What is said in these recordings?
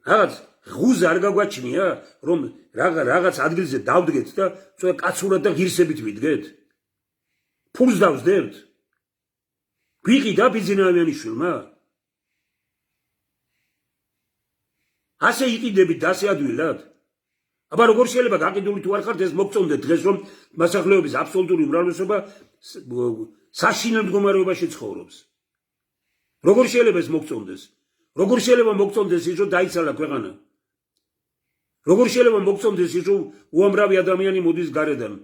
რაღაც ღუზ არ გაგვაჩნია, რომ რაღაც ადგილზე დავდგეთ და წვე კაცურად და ღირსებით ვიდგეთ? ფულს დავსდებთ? გვიყიდა ბიზნაევიანიშვილმა? ასე იყიდებით და ასე ადვილად? აბა როგორ შეიძლება გაყიდული თუ არ ხართ ეს მოგწონდეთ დღეს რომ მასახლეობის აბსოლუტური უმრავლესობა საშინელ მდგომარეობაში ცხოვრობს? როგორ შეიძლება ეს მოგწონდეს? როგორ შეიძლება მოგწონდეს ის რომ დაიცალა ქვეყანა? როგორ შეიძლება მოგწონდეს ის რომ უამრავი ადამიანი მოდის გარედან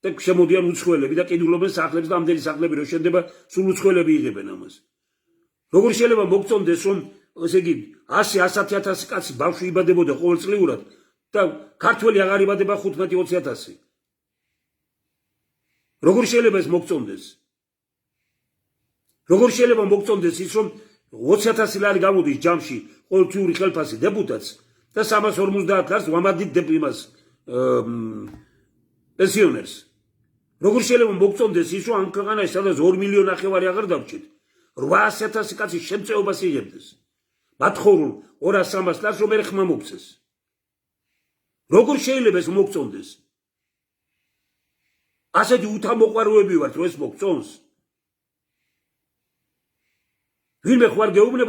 და შემოდიან უცხოელები და კიდულობენ სახლებს და ამდენი სახლები რო შენდება სულ უცხოელები იღებენ ამას? როგორ შეიძლება მოგწონდეს რომ ესე იგი 100-110,000 კაცი ბავშვი იბადებოდა ყოველწლიურად და ქართველი აღარ იბადება 15-20,000? როგორ შეიძლება ეს მოგწონდეს? როგორ შეიძლება მოგწონდეს ის რომ 20,000 ლარი გამოდის ჯამში ყოველთვიური ხელფასი დეპუტატს და 350 ლარს ვამადით იმას პენსიონერს? როგორ შეიძლება მოგწონდეს ის რომ ამ ქვეყანაში სადაც 2 მილიონი ნახევარი აღარ დავჭით 800,000 კაცი შემწეობას იღებდეს მათხოვრულ 200-300 ლარს რომ ერთხმა მოგცეს? როგორ შეიძლება ეს მოგწონდეს? ასეთი უთამოყვარეები ვართ რომ ეს მოგწონს? ვინმე ხوار გეუბნება